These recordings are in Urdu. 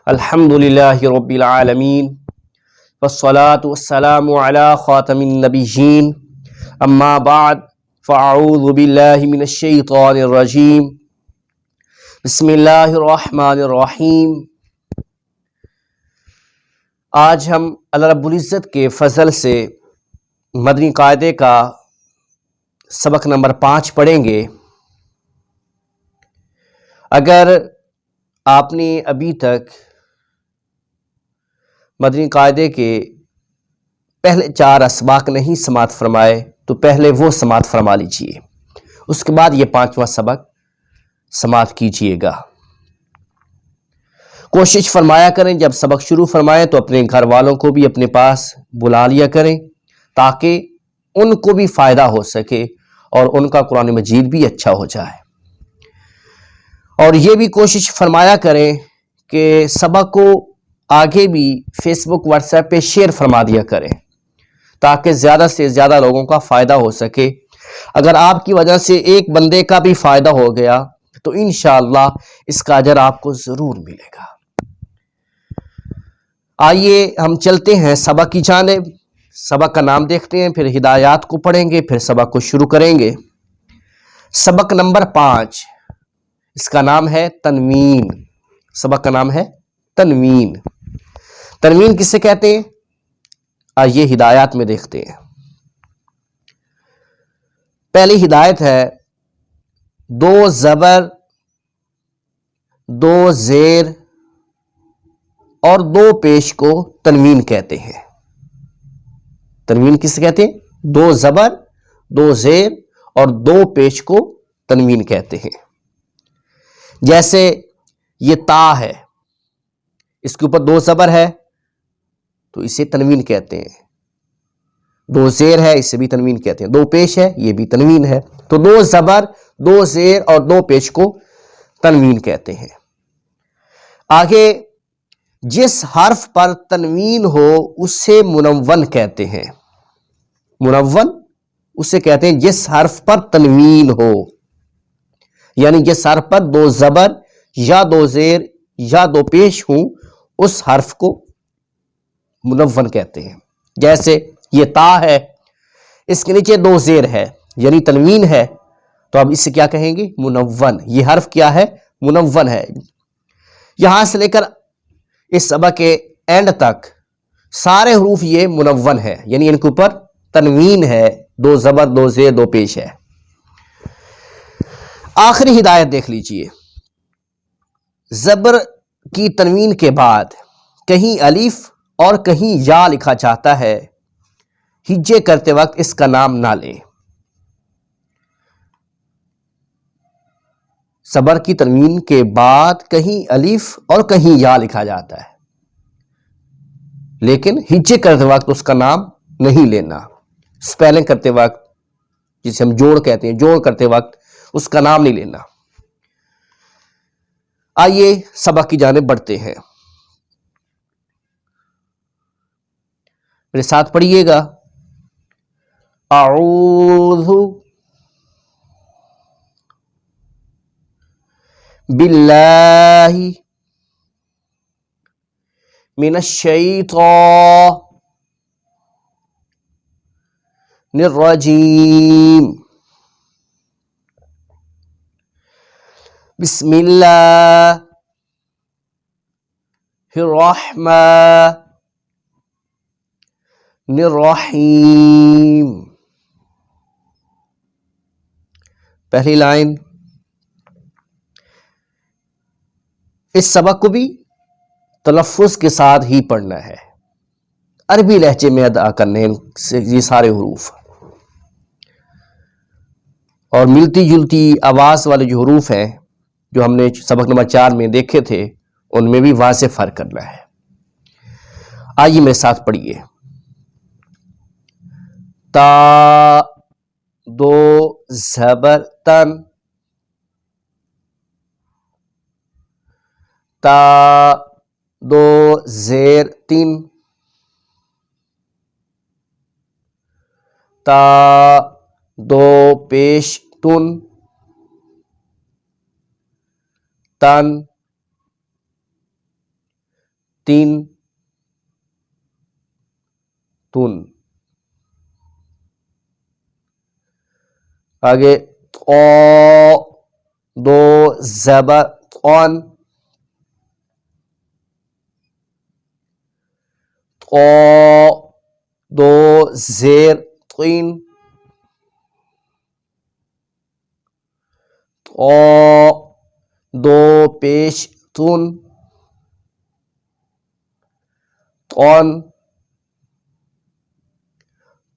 الحمد للہ رب العالمین والصلاة والسلام علی خاتم النبیین اما بعد فاعوذ باللہ من الشیطان الرجیم بسم اللہ الرحمن الرحیم۔ آج ہم اللہ رب العزت کے فضل سے مدنی قاعدے کا سبق نمبر 5 پڑھیں گے۔ اگر آپ نے ابھی تک مدنی قاعدے کے پہلے 4 اسباق نہیں سماعت فرمائے تو پہلے وہ سماعت فرما لیجئے، اس کے بعد یہ 5واں سبق سماعت کیجئے گا۔ کوشش فرمایا کریں جب سبق شروع فرمائیں تو اپنے گھر والوں کو بھی اپنے پاس بلا لیا کریں تاکہ ان کو بھی فائدہ ہو سکے اور ان کا قرآن مجید بھی اچھا ہو جائے۔ اور یہ بھی کوشش فرمایا کریں کہ سبق کو آگے بھی فیس بک واٹس ایپ پہ شیئر فرما دیا کریں تاکہ زیادہ سے زیادہ لوگوں کا فائدہ ہو سکے۔ اگر آپ کی وجہ سے ایک بندے کا بھی فائدہ ہو گیا تو انشاءاللہ اس کا اجر آپ کو ضرور ملے گا۔ آئیے ہم چلتے ہیں سبق کی جانب۔ سبق کا نام دیکھتے ہیں، پھر ہدایات کو پڑھیں گے، پھر سبق کو شروع کریں گے۔ سبق نمبر 5، اس کا نام ہے تنوین۔ سبق کا نام ہے تنوین۔ تنوین کسے کہتے ہیں؟ آئیے ہدایات میں دیکھتے ہیں۔ پہلی ہدایت ہے 2 زبر 2 زیر اور 2 پیش کو تنوین کہتے ہیں۔ تنوین کسے کہتے ہیں؟ 2 زبر 2 زیر اور 2 پیش کو تنوین کہتے ہیں۔ جیسے یہ تا ہے، اس کے اوپر 2 زبر ہے تو اسے تنوین کہتے ہیں، 2 زیر ہے اسے بھی تنوین کہتے ہیں، 2 پیش ہے یہ بھی تنوین ہے۔ تو 2 زبر 2 زیر اور 2 پیش کو تنوین کہتے ہیں۔ آگے جس حرف پر تنوین ہو اسے منون کہتے ہیں۔ منون اسے کہتے ہیں جس حرف پر تنوین ہو، یعنی جس حرف پر 2 زبر یا 2 زیر یا 2 پیش ہوں اس حرف کو منون کہتے ہیں۔ جیسے یہ تا ہے، اس کے نیچے 2 زیر ہے یعنی تنوین ہے، تو اب اسے کیا کہیں گے؟ منون۔ یہ حرف کیا ہے؟ منون ہے۔ یہاں سے لے کر اس سبق کے اینڈ تک سارے حروف یہ منون ہے، یعنی ان کے اوپر تنوین ہے، 2 زبر 2 زیر 2 پیش ہے۔ آخری ہدایت دیکھ لیجئے۔ زبر کی تنوین کے بعد کہیں الف اور کہیں یا لکھا جاتا ہے، ہجے کرتے وقت اس کا نام نہ لیں۔ زبر کی تنوین کے بعد کہیں الف اور کہیں یا لکھا جاتا ہے، لیکن ہجے کرتے وقت اس کا نام نہیں لینا۔ سپیلنگ کرتے وقت، جسے ہم جوڑ کہتے ہیں، جوڑ کرتے وقت اس کا نام نہیں لینا۔ آئیے سبق کی جانب بڑھتے ہیں۔ میرے ساتھ پڑھیے گا۔ اعوذ باللہ من الشیطان الرجیم، بسم اللہ الرحمن الرحیم۔ پہلی لائن۔ اس سبق کو بھی تلفظ کے ساتھ ہی پڑھنا ہے، عربی لہجے میں ادا کرنے یہ سارے حروف، اور ملتی جلتی آواز والے جو حروف ہیں جو ہم نے سبق نمبر 4 میں دیکھے تھے ان میں بھی واضح فرق کرنا ہے۔ آئیے میرے ساتھ پڑھیے۔ تا 2 زبر تن، تا 2 زیر 3، تا 2 پیش تن، تن تین تن. آگے دو زبر اون, دو زیر قین, دو پیش تون, تون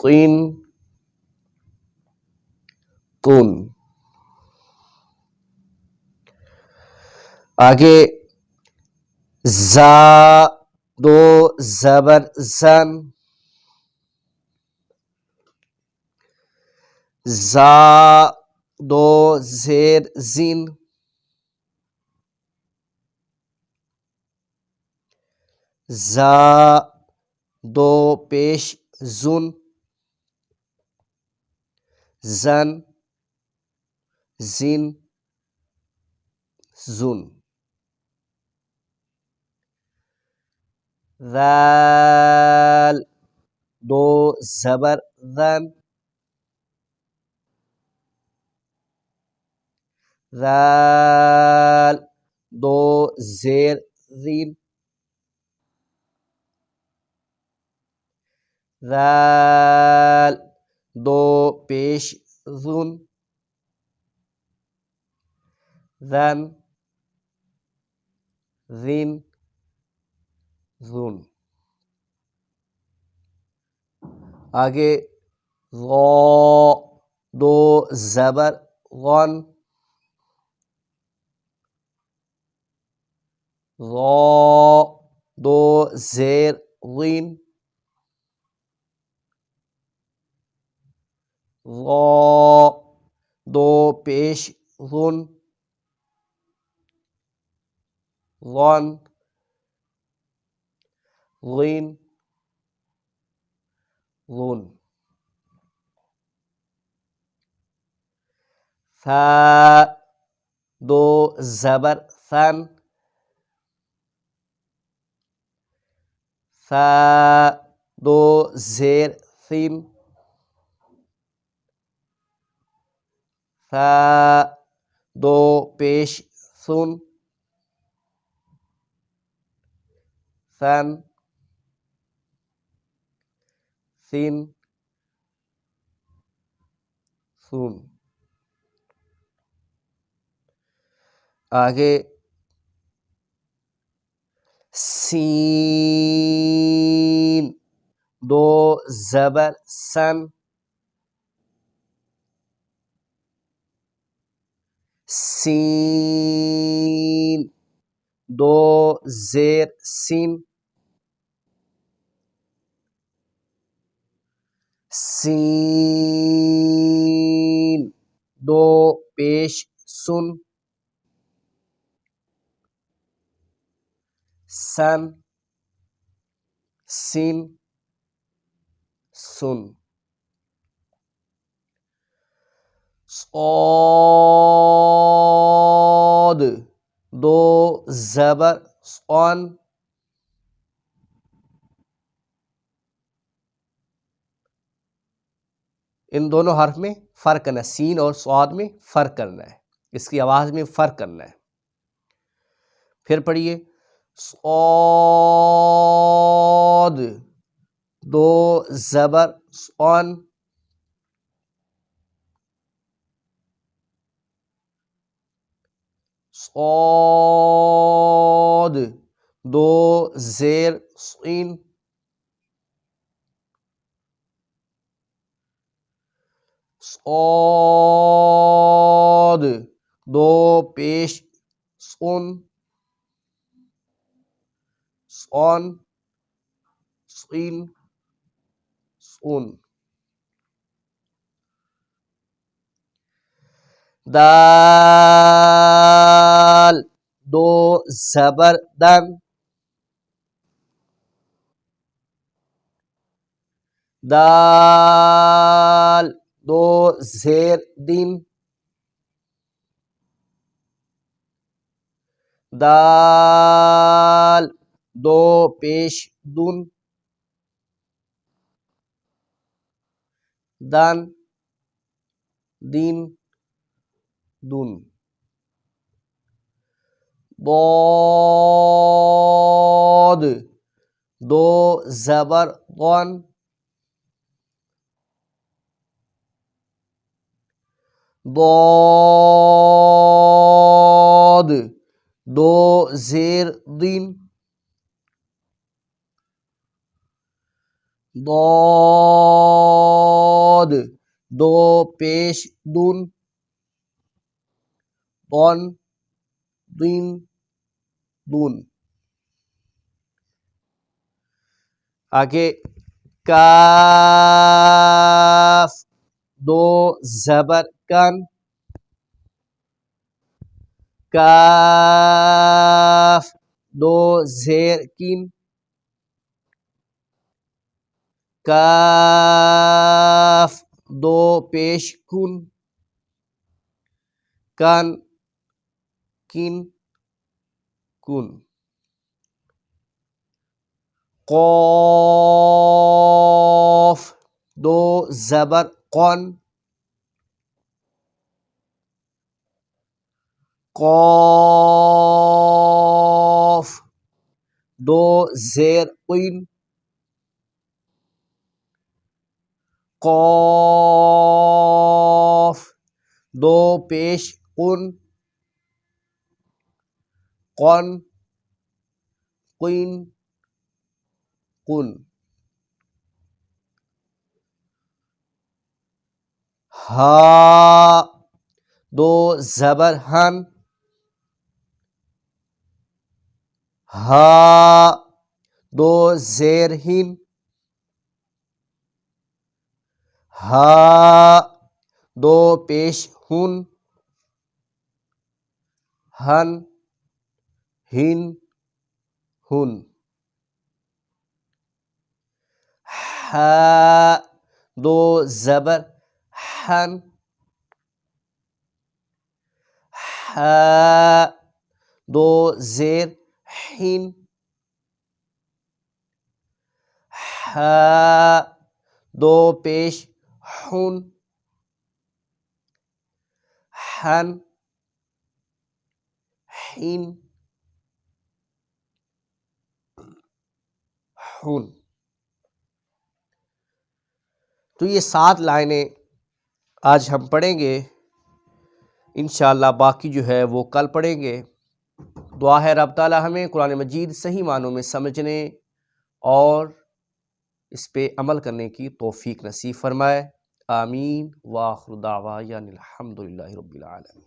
قین تون. آگے زا دو زبر زن, زا دو زیر زین, زا دو پیش زن, زن زین زن. ذال دو زبر ذن, ذال دو زیر ذین, ذال دو پیش ذن, ذن ذین ذن. آگے غا دو زبر غن, غا دو زیر غین, غا دو پیش غن, غن غین غن. ثا دو زبر ثن, ثا دو زیر ثین, ثا دو پیش ثن, ثن ثین ثن. آگے سین دو زبر سن, سین دو زیر سین, سین دو پیش سن, سن سین سن. صاد دو زبر صن, ان دونوں حرف میں فرق کرنا ہے, سین اور صاد میں فرق کرنا ہے, اس کی آواز میں فرق کرنا ہے. پھر پڑھیے صاد دو زبر صن, صاد دو زیر صین, صاد دو پیش صن, صن صین صن. دال دو زبر دن, دال دو زیر دین, دال دو پیش دون دان دین دون ضاد دو زبر ضان ضاد دو زیر دین ضاد دو پیش دون ضان دین دون آگے کاف دو زبر کن کاف دو زیر کین کاف دو پیش کن کن کن کن قاف دو زبر قن قاف دو زیر قین قاف دو پیش قن قن قین قن ہا دو زبر ہن ہا دو زیر ہن ہا دو پیش ہن ہن ہن ہن ہا دو زبر حن ہا دو زیر حین ہا دو پیش حن حن حین حن تو یہ 7 لائنیں آج ہم پڑھیں گے انشاءاللہ، باقی جو ہے وہ کل پڑھیں گے۔ دعا ہے رب تعالی ہمیں قرآن مجید صحیح معنوں میں سمجھنے اور اس پہ عمل کرنے کی توفیق نصیب فرمائے۔ آمین وآخر دعوانا الحمدللہ رب العالمین۔